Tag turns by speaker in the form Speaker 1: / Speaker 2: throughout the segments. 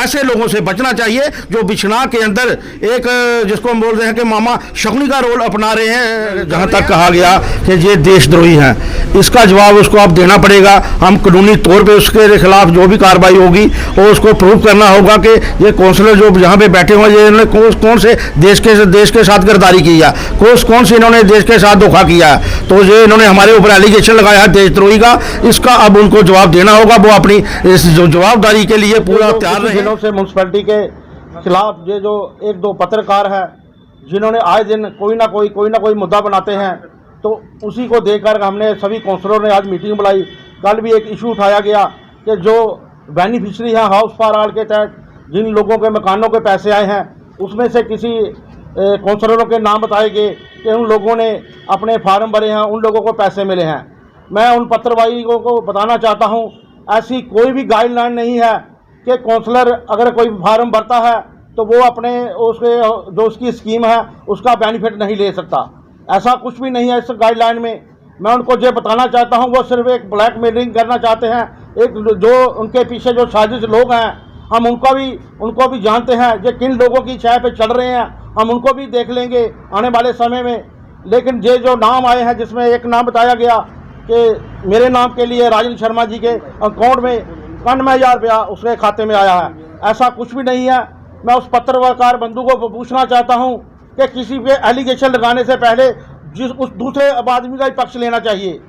Speaker 1: ऐसे लोगों से बचना चाहिए जो बिछना के अंदर एक जिसको हम बोलते हैं कि मामा शकुनी का रोल अपना रहे हैं। जहाँ तक कहा गया कि ये देशद्रोही हैं, इसका जवाब उसको अब देना पड़ेगा। हम कानूनी तौर पे उसके खिलाफ जो भी कार्रवाई होगी वो उसको प्रूव करना होगा कि ये काउंसलर जो यहाँ पे बैठे हुए ये इन्होंने कौन से देश के साथ गद्दारी की है, कौन से इन्होंने देश के साथ धोखा किया है। तो ये इन्होंने हमारे ऊपर एलिगेशन लगाया है देशद्रोही का, इसका अब उनको जवाब देना होगा। वो अपनी इस जो जवाबदारी के लिए पूरा तैयार रहे।
Speaker 2: दिनों से म्यूनसिपैलिटी के खिलाफ ये जो एक दो पत्रकार हैं जिन्होंने आए दिन कोई ना कोई मुद्दा बनाते हैं, तो उसी को देखकर हमने सभी काउंसलरों ने आज मीटिंग बुलाई। कल भी एक इशू उठाया गया कि जो बेनिफिशरी हैं हाउस फॉर ऑल के तहत जिन लोगों के मकानों के पैसे आए हैं, उसमें से किसी काउंसलरों के नाम बताए गए कि उन लोगों ने अपने फार्म भरे हैं, उन लोगों को पैसे मिले हैं। मैं उन पत्रवाहियों को बताना चाहता हूं, ऐसी कोई भी गाइडलाइन नहीं है कि काउंसलर अगर कोई फार्म भरता है तो वो अपने उसके जो उसकी स्कीम है उसका बेनिफिट नहीं ले सकता। ऐसा कुछ भी नहीं है इस गाइडलाइन में। मैं उनको जो बताना चाहता हूं वो सिर्फ एक ब्लैकमेलिंग करना चाहते हैं। एक जो उनके पीछे जो साजिश लोग हैं, हम उनको भी जानते हैं जो किन लोगों की छाया पे चढ़ रहे हैं, हम उनको भी देख लेंगे आने वाले समय में। लेकिन ये जो नाम आए हैं जिसमें एक नाम बताया गया कि मेरे नाम के लिए राजन शर्मा जी के अकाउंट में 91,000 रुपया उसके खाते में आया है, ऐसा कुछ भी नहीं है। मैं उस पत्रकार बंधु को पूछना चाहता हूं कि किसी पे एलिगेशन लगाने से पहले उस दूसरे आदमी का ही पक्ष लेना चाहिए,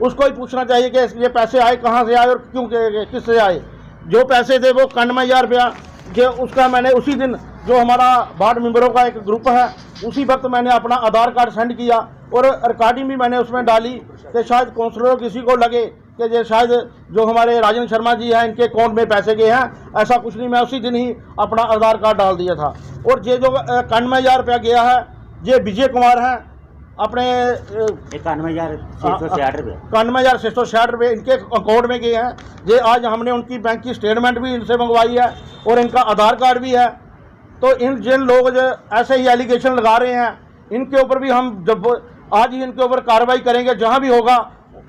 Speaker 2: उसको ही पूछना चाहिए कि ये पैसे आए कहाँ से आए और क्यों किससे आए। जो पैसे थे वो 91,000 रुपया जो उसका मैंने उसी दिन जो हमारा वार्ड मेंबरों का एक ग्रुप है उसी वक्त मैंने अपना आधार कार्ड सेंड किया और रिकॉर्डिंग भी मैंने उसमें डाली कि शायद काउंसलरों किसी को लगे कि ये शायद जो हमारे राजन शर्मा जी हैं इनके अकाउंट में पैसे गए हैं। ऐसा कुछ नहीं, मैं उसी दिन ही अपना आधार कार्ड डाल दिया था। और ये जो 91,000 रुपया गया है ये विजय कुमार हैं, अपने 91,660 रुपये इनके अकाउंट में गए हैं। ये आज हमने उनकी बैंक की स्टेटमेंट भी इनसे मंगवाई है और इनका आधार कार्ड भी है। तो जिन लोग जो ऐसे ही एलिगेशन लगा रहे हैं इनके ऊपर भी हम जब आज ही इनके ऊपर कार्रवाई करेंगे, जहां भी होगा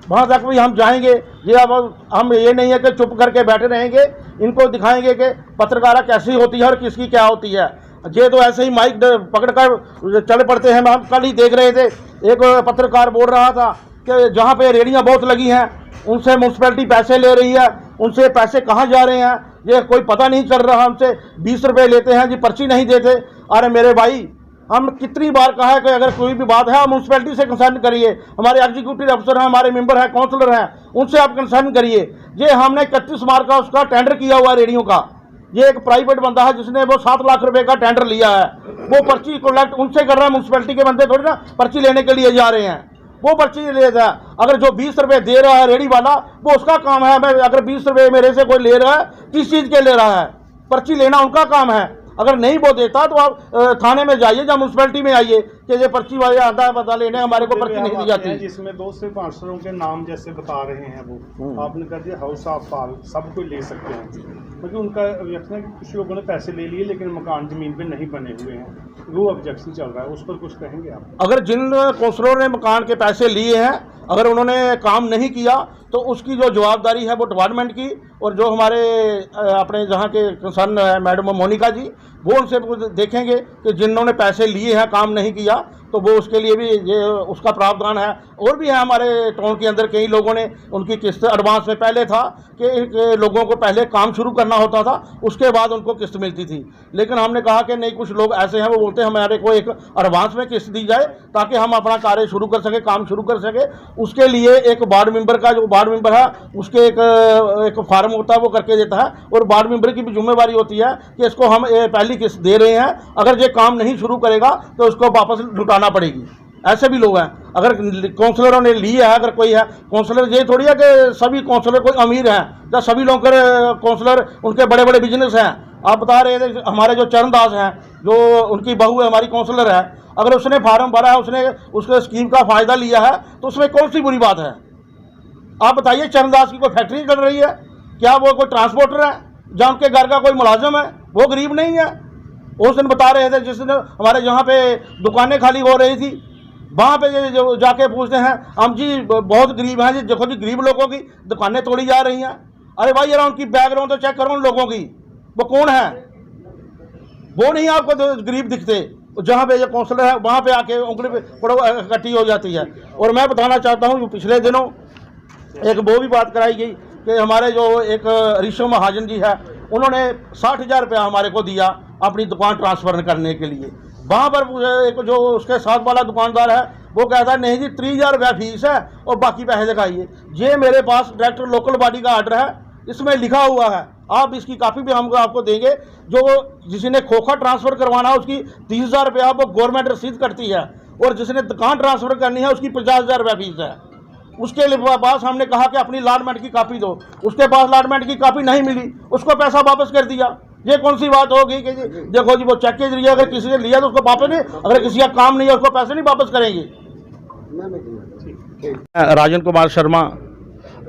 Speaker 2: वहां तक भी हम जाएंगे। ये अब हम ये नहीं है कि चुप करके बैठे रहेंगे, इनको दिखाएंगे कि पत्रकारिता कैसी होती है और किसकी क्या होती है। ये तो ऐसे ही माइक पकड़कर चल पड़ते हैं। हम कल ही देख रहे थे एक पत्रकार बोल रहा था कि जहाँ पे रेहड़ियाँ बहुत लगी हैं उनसे म्यूनसिपैलिटी पैसे ले रही है, उनसे पैसे कहाँ जा रहे हैं ये कोई पता नहीं चल रहा। हमसे 20 रुपये लेते हैं जी, पर्ची नहीं देते। अरे मेरे भाई, हम कितनी बार कहा है कि अगर कोई भी बात है आप म्यूनसिपैलिटी से कंसर्न करिए। हमारे एग्जीक्यूटिव अफसर हैं, हमारे मेंबर हैं, काउंसलर हैं, उनसे आप कंसर्न करिए। ये हमने 31 मार्च का उसका टेंडर किया हुआ रेडियो का। ये एक प्राइवेट बंदा है जिसने वो 7 लाख रुपए का टेंडर लिया है, वो पर्ची कलेक्ट उनसे कर रहा है। म्यूनसिपैलिटी के बंदे थोड़ी ना पर्ची लेने के लिए जा रहे हैं, वो पर्ची लेता है। अगर जो 20 रुपये दे रहा है रेडी वाला वो उसका काम है। मैं अगर 20 रुपये मेरे से कोई ले रहा है, किस चीज़ के ले रहा है, पर्ची लेना उनका काम है। अगर नहीं वो देता तो आप थाने में जाइए या म्यूनसिपैलिटी में आइए कि ये पर्ची वाले आता है बता लेने, हमारे को पर्ची नहीं दी जाती।
Speaker 3: जिसमें 2 से 5 के नाम जैसे बता रहे हैं वो आपने कर दिया हाउस ऑफ फॉल, सब कोई ले सकते हैं, क्योंकि उनका ऑब्जेक्शन है कि कुछ लोगों ने पैसे ले लिए लेकिन मकान जमीन पे नहीं बने हुए हैं, वो ऑब्जेक्शन चल रहा है। उस पर कुछ कहेंगे आप?
Speaker 2: अगर जिन काउंसलरों ने मकान के पैसे लिए हैं अगर उन्होंने काम नहीं किया तो उसकी जो जवाबदारी है वो डिपार्टमेंट की, और जो हमारे अपने जहाँ के कंसर्न है मैडम मोनिका जी, वो उनसे देखेंगे कि जिन्होंने पैसे लिए हैं काम नहीं किया तो वो उसके लिए भी ये उसका प्रावधान है। और भी है हमारे टाउन के अंदर कई लोगों ने उनकी किस्त एडवांस में पहले था कि लोगों को पहले काम शुरू करना होता था उसके बाद उनको किस्त मिलती थी, लेकिन हमने कहा कि नहीं, कुछ लोग ऐसे हैं वो बोलते हैं हमारे को एक एडवांस में किस्त दी जाए ताकि हम अपना कार्य शुरू कर सके, काम शुरू कर सके। उसके लिए एक वार्ड मेंबर का जो वार्ड मेंबर है उसके एक फार्म होता है वो करके देता है, और वार्ड मेंबर की भी जिम्मेवारी होती है कि इसको हम पहली किस्त दे रहे हैं, अगर ये काम नहीं शुरू करेगा तो उसको वापस लुटाना पड़ेगी। ऐसे भी लोग हैं। अगर काउंसलरों ने ली है, अगर कोई है काउंसलर, ये थोड़ी है कि सभी काउंसलर कोई अमीर हैं या सभी लोग काउंसलर उनके बड़े बड़े बिजनेस हैं। आप बता रहे थे हमारे जो चरणदास हैं, जो उनकी बहू है हमारी काउंसलर है, अगर उसने फार्म भरा है, उसने उसके स्कीम का फ़ायदा लिया है तो उसमें कौन सी बुरी बात है? आप बताइए, चरणदास की कोई फैक्ट्री चल रही है क्या? वो कोई ट्रांसपोर्टर है या उनके घर का कोई मुलाजिम है? वो गरीब नहीं है। उस दिन बता रहे थे जिस दिन हमारे जहाँ पे दुकानें खाली हो रही थी वहाँ पे जो जाके पूछते हैं हम जी बहुत गरीब हैं जी, देखो जी गरीब लोगों की दुकानें तोड़ी जा रही हैं। अरे भाई यार उनकी बैकग्राउंड तो चेक करो उन लोगों की, वो कौन है? वो नहीं आपको तो गरीब दिखते, जहाँ पे ये काउंसलर है वहाँ पे आके उंगली पे पड़ो इकट्ठी हो जाती है। और मैं बताना चाहता हूँ पिछले दिनों एक वो भी बात कराई गई कि हमारे जो एक ऋषभ महाजन जी है, उन्होंने 60,000 रुपया हमारे को दिया अपनी दुकान ट्रांसफ़र करने के लिए। वहाँ पर एक जो उसके साथ वाला दुकानदार है वो कहता है नहीं जी 30,000 रुपया फीस है और बाकी पैसे लगाइए। ये मेरे पास डायरेक्टर लोकल बॉडी का ऑर्डर है, इसमें लिखा हुआ है, आप इसकी कापी भी हम आपको देंगे। जो जिसने खोखा ट्रांसफ़र करवाना है उसकी 30,000 रुपया वो गवर्नमेंट रसीद करती है, और जिसने दुकान ट्रांसफ़र करनी है उसकी 50,000 रुपया फीस है। उसके पास हमने कहा कि अपनी अलॉटमेंट की कापी दो, उसके पास अलॉटमेंट की कापी नहीं मिली, उसको पैसा वापस कर दिया। ये कौन सी बात होगी कि देखो जी वो चेक के जरिए अगर किसी ने लिया तो उसको वापस नहीं, अगर किसी का काम नहीं है उसको पैसे नहीं वापस करेंगे। राजन कुमार शर्मा,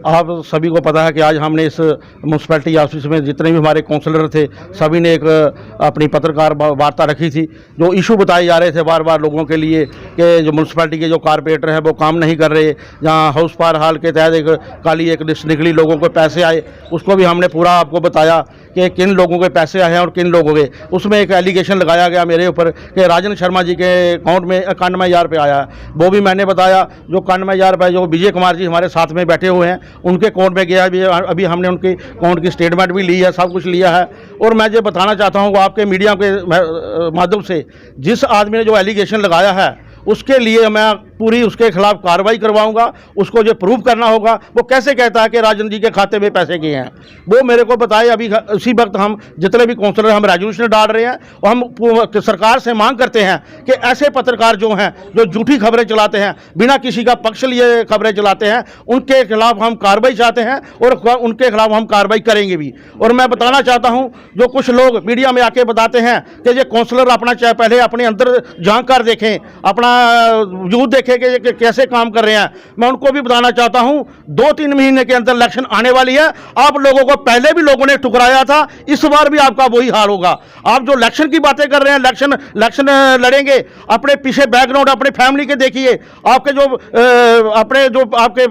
Speaker 2: आप सभी को पता है कि आज हमने इस म्यूनसिपैलिटी ऑफिस में जितने भी हमारे काउंसलर थे सभी ने एक अपनी पत्रकार वार्ता रखी थी। जो इशू बताए जा रहे थे बार बार लोगों के लिए कि जो म्यूनसिपैलिटी के जो कारपोरेटर हैं वो काम नहीं कर रहे, जहां हाउस फार हाल के तहत एक काली एक लिस्ट निकली, लोगों को पैसे आए, उसको भी हमने पूरा आपको बताया कि किन लोगों के पैसे आए हैं और किन लोगों के। उसमें एक एलिगेशन लगाया गया मेरे ऊपर कि राजन शर्मा जी के अकाउंट में 91,000 रुपये आया है। वो भी मैंने बताया जो 91,000 रुपये जो विजय कुमार जी हमारे साथ में बैठे हुए हैं उनके अकाउंट में गया, अभी हमने उनके अकाउंट की स्टेटमेंट भी ली है, सब कुछ लिया है। और मैं ये बताना चाहता हूँ आपके मीडिया के माध्यम से, जिस आदमी ने जो एलिगेशन लगाया है उसके लिए मैं पूरी उसके खिलाफ कार्रवाई करवाऊंगा। उसको जो प्रूव करना होगा वो कैसे कहता है कि राजन जी के खाते में पैसे गए हैं, वो मेरे को बताए। अभी उसी वक्त हम जितने भी काउंसलर हम रेजोल्यूशन डाल रहे हैं और हम सरकार से मांग करते हैं कि ऐसे पत्रकार जो हैं जो झूठी खबरें चलाते हैं, बिना किसी का पक्ष लिए खबरें चलाते हैं, उनके खिलाफ हम कार्रवाई चाहते हैं और उनके खिलाफ हम कार्रवाई करेंगे भी। और मैं बताना चाहता हूँ जो कुछ लोग मीडिया में आके बताते हैं कि ये काउंसलर अपना चाहे पहले अपने अंदर झांक कर देखें, अपना वजूद देखें कि कैसे काम कर रहे हैं। मैं उनको भी बताना चाहता हूं 2-3 महीने के अंदर इलेक्शन आने वाली है। आप लोगों को पहले भी लोगों ने ठुकराया था, इस बार भी आपका वही हाल होगा। आप जो इलेक्शन की बातें कर रहे हैं, इलेक्शन लड़ेंगे, अपने पीछे बैकग्राउंड अपने फैमिली के देखिए। आपके जो आपके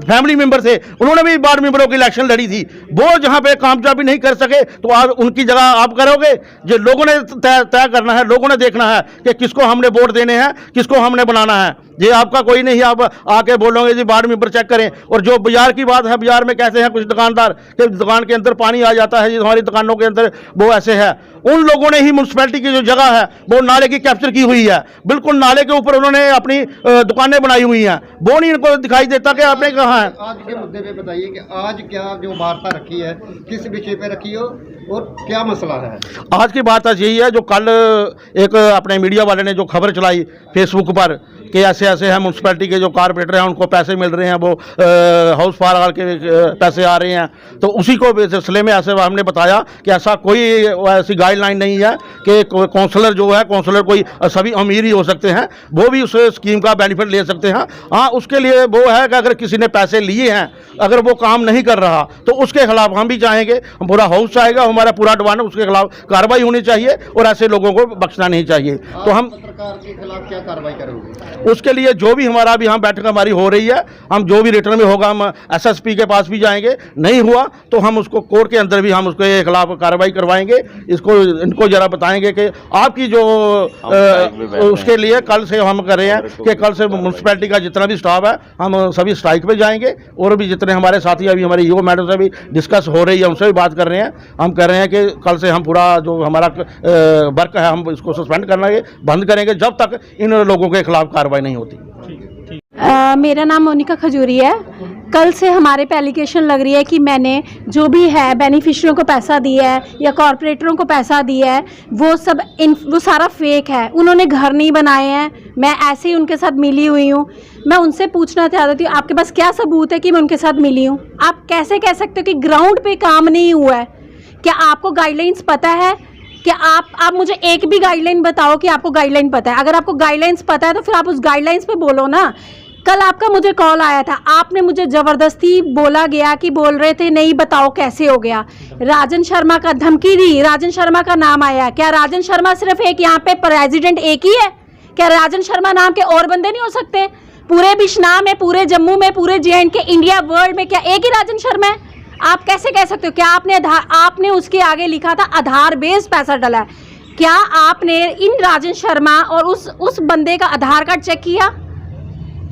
Speaker 2: फैमिली मेंबर थे उन्होंने भी वार्ड मेंबरों की इलेक्शन लड़ी थी, वो जहां पे कामयाबी नहीं कर सके तो आप उनकी जगह आप करोगे। जो लोगों ने तय करना है, लोगों ने देखना है कि किसको हमने वोट देने हैं, किसको हमने बनाना है। ये आपका कोई नहीं आप आके बोलोगे जी वार्ड मेंबर चेक करें। और जो बाजार की बात है, बाजार में कहते हैं कुछ दुकानदार कि दुकान के अंदर पानी आ जाता है, जी हमारी दुकानों के अंदर वो ऐसे है। उन लोगों ने ही म्यूनसिपैलिटी की जो जगह है वो नाले की कैप्चर की हुई है, बिल्कुल नाले के ऊपर उन्होंने अपनी दुकानें बनाई हुई हैं। वो नहीं इनको दिखाई देता कि आपने कहा है।
Speaker 4: आज के मुद्दे पे बताइए कि आज क्या जो वार्ता रखी है, किस विषय पे रखी हो और क्या मसला है? आज
Speaker 2: की बात यही है, जो कल एक अपने मीडिया वाले ने जो खबर चलाई फेसबुक पर कि ऐसे ऐसे हैं म्यूनसिपैलिटी के जो कारपोरेटर हैं उनको पैसे मिल रहे हैं, वो हाउस फार हाल के पैसे आ रहे हैं, तो उसी को सिलसिले में ऐसे हमने बताया कि ऐसा कोई ऐसी गाइडलाइन नहीं है कि काउंसलर जो है, काउंसलर कोई सभी अमीर ही हो सकते हैं, वो भी उस स्कीम का बेनिफिट ले सकते हैं। हाँ, उसके लिए वो है कि अगर किसी ने पैसे लिए हैं, अगर वो काम नहीं कर रहा तो उसके खिलाफ हम भी चाहेंगे, हम पूरा हाउस चाहेगा, हमारा पूरा डिपार्टमेंट उसके खिलाफ कार्रवाई होनी चाहिए और ऐसे लोगों को बख्शना नहीं चाहिए। तो हम
Speaker 4: पत्रकार के खिलाफ क्या कार्रवाई करोगे?
Speaker 2: उसके लिए जो भी हमारा भी यहाँ बैठक हमारी हो रही है, हम जो भी रिटर्न में होगा हम एसएसपी के पास भी जाएंगे, नहीं हुआ तो हम उसको कोर्ट के अंदर भी हम उसके खिलाफ कार्रवाई करवाएंगे। इनको जरा बताएंगे कि आपकी जो उसके लिए कल से हम कर रहे हैं कि कल से म्यूनसिपैलिटी का जितना भी स्टाफ है हम सभी स्ट्राइक पे जाएंगे। और भी जितने हमारे साथी अभी हमारे ईओ मैडम से भी डिस्कस हो रही है, उनसे भी बात कर रहे हैं। हम कह रहे हैं कि कल से हम पूरा जो हमारा वर्क है हम इसको सस्पेंड करना बंद करेंगे जब तक इन लोगों के खिलाफ कार्रवाई नहीं होती।
Speaker 5: मेरा नाम मोनिका खजूरी है। कल से हमारे पे एलिगेशन लग रही है कि मैंने जो भी है बेनिफिशियरियों को पैसा दिया है या कॉरपोरेटरों को पैसा दिया है, वो सारा फेक है। उन्होंने घर नहीं बनाए हैं, मैं ऐसे ही उनके साथ मिली हुई हूँ। मैं उनसे पूछना चाहती हूँ आपके पास क्या सबूत है कि मैं उनके साथ मिली हूँ? आप कैसे कह सकते हो कि ग्राउंड पे काम नहीं हुआ है? क्या आपको गाइडलाइंस पता है? क्या आप मुझे एक भी गाइडलाइन बताओ कि आपको गाइडलाइन पता है। अगर आपको गाइडलाइंस पता है तो फिर आप उस गाइडलाइंस पे बोलो ना। कल आपका मुझे कॉल आया था, आपने मुझे ज़बरदस्ती बोला गया कि बोल रहे थे नहीं बताओ कैसे हो गया। राजन शर्मा का धमकी दी, राजन शर्मा का नाम आया। क्या राजन शर्मा सिर्फ एक यहाँ पे प्रेसिडेंट एक ही है? क्या राजन शर्मा नाम के और बंदे नहीं हो सकते? पूरे बिश्नाम में, पूरे जम्मू में, पूरे JNK, इंडिया, वर्ल्ड में क्या एक ही राजन शर्मा है? आप कैसे कह सकते हो? क्या आपने उसके आगे लिखा था आधार बेस्ड पैसा डला है? क्या आपने इन राजन शर्मा और उस बंदे का आधार कार्ड चेक किया?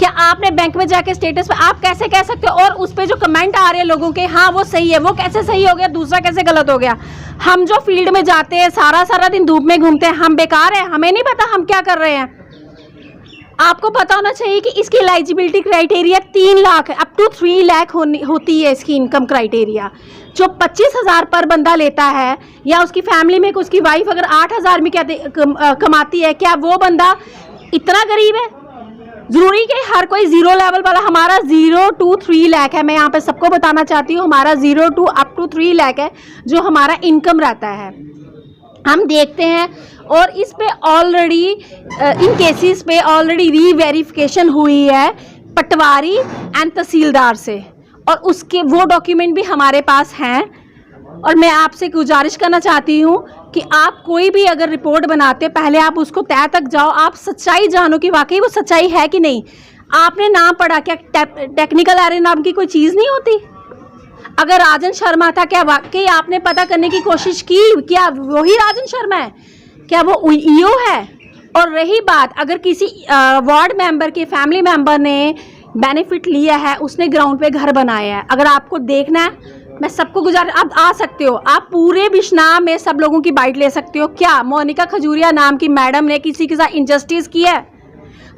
Speaker 5: क्या आपने बैंक में जाके स्टेटस पे आप कैसे कह सकते हो? और उस पे जो कमेंट आ रहे हैं लोगों के, हाँ वो सही है, वो कैसे सही हो गया, दूसरा कैसे गलत हो गया? हम जो फील्ड में जाते हैं, सारा दिन धूप में घूमते हैं, हम बेकार हैं? हमें नहीं पता हम क्या कर रहे हैं? आपको पता होना चाहिए कि इसकी एलिजिबिलिटी क्राइटेरिया 3 लाख है, अप टू 3 लाख होती है इसकी इनकम क्राइटेरिया। जो 25,000 पर बंदा लेता है, या उसकी फैमिली में उसकी वाइफ अगर 8,000 में कमाती है, क्या वो बंदा इतना गरीब है? जरूरी कि हर कोई जीरो लेवल वाला? हमारा 0 to 3 लाख है। मैं यहाँ पे सबको बताना चाहती हूँ, हमारा 0 to up to 3 लाख है जो हमारा इनकम रहता है। हम देखते हैं, और इस पे ऑलरेडी इन केसेस पे ऑलरेडी रीवेरिफिकेशन हुई है पटवारी एंड तहसीलदार से, और उसके वो डॉक्यूमेंट भी हमारे पास हैं। और मैं आपसे गुजारिश करना चाहती हूँ कि आप कोई भी अगर रिपोर्ट बनाते हो, पहले आप उसको तय तक जाओ, आप सच्चाई जानो कि वाकई वो सच्चाई है कि नहीं। आपने नाम पढ़ा, क्या टेक्निकल एरर नाम की कोई चीज़ नहीं होती? अगर राजन शर्मा था, क्या वाकई आपने पता करने की कोशिश की क्या वही राजन शर्मा है? क्या वो ईओ है? और रही बात, अगर किसी वार्ड मेंबर के फैमिली मेंबर ने बेनिफिट लिया है, उसने ग्राउंड पे घर बनाया है, अगर आपको देखना है, मैं सबको गुजारिश, आप आ सकते हो, आप पूरे बिश्नाम में सब लोगों की बाइट ले सकते हो। क्या मोनिका खजूरिया नाम की मैडम ने किसी के साथ इंजस्टिस किया है?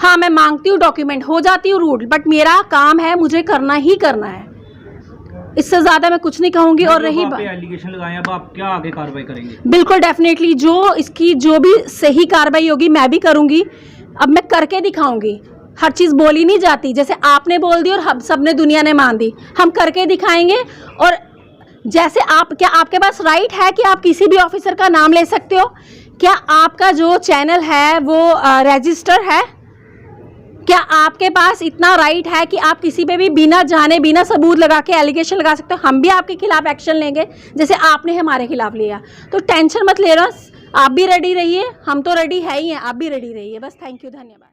Speaker 5: हाँ, मैं मांगती हूँ डॉक्यूमेंट, हो जाती हूँ रूड, बट मेरा काम है, मुझे करना ही करना है, इससे ज़्यादा मैं कुछ नहीं कहूँगी। और रही बात,
Speaker 6: एलिगेशन लगाए, अब आप क्या आगे कार्रवाई करेंगे?
Speaker 5: बिल्कुल डेफिनेटली जो इसकी जो भी सही कार्रवाई होगी मैं भी करूँगी। अब मैं करके दिखाऊंगी, हर चीज़ बोली नहीं जाती, जैसे आपने बोल दी और हम सबने दुनिया ने मान दी, हम करके दिखाएंगे। और जैसे क्या आपके पास राइट है कि आप किसी भी ऑफिसर का नाम ले सकते हो? क्या आपका जो चैनल है वो रजिस्टर है? क्या आपके पास इतना राइट है कि आप किसी पे भी बिना जाने बिना सबूत लगा के एलिगेशन लगा सकते हो? हम भी आपके खिलाफ एक्शन लेंगे जैसे आपने हमारे खिलाफ लिया। तो टेंशन मत ले रहा, आप भी रेडी रहिए, हम तो रेडी है ही हैं, आप भी रेडी रहिए। बस थैंक यू, धन्यवाद।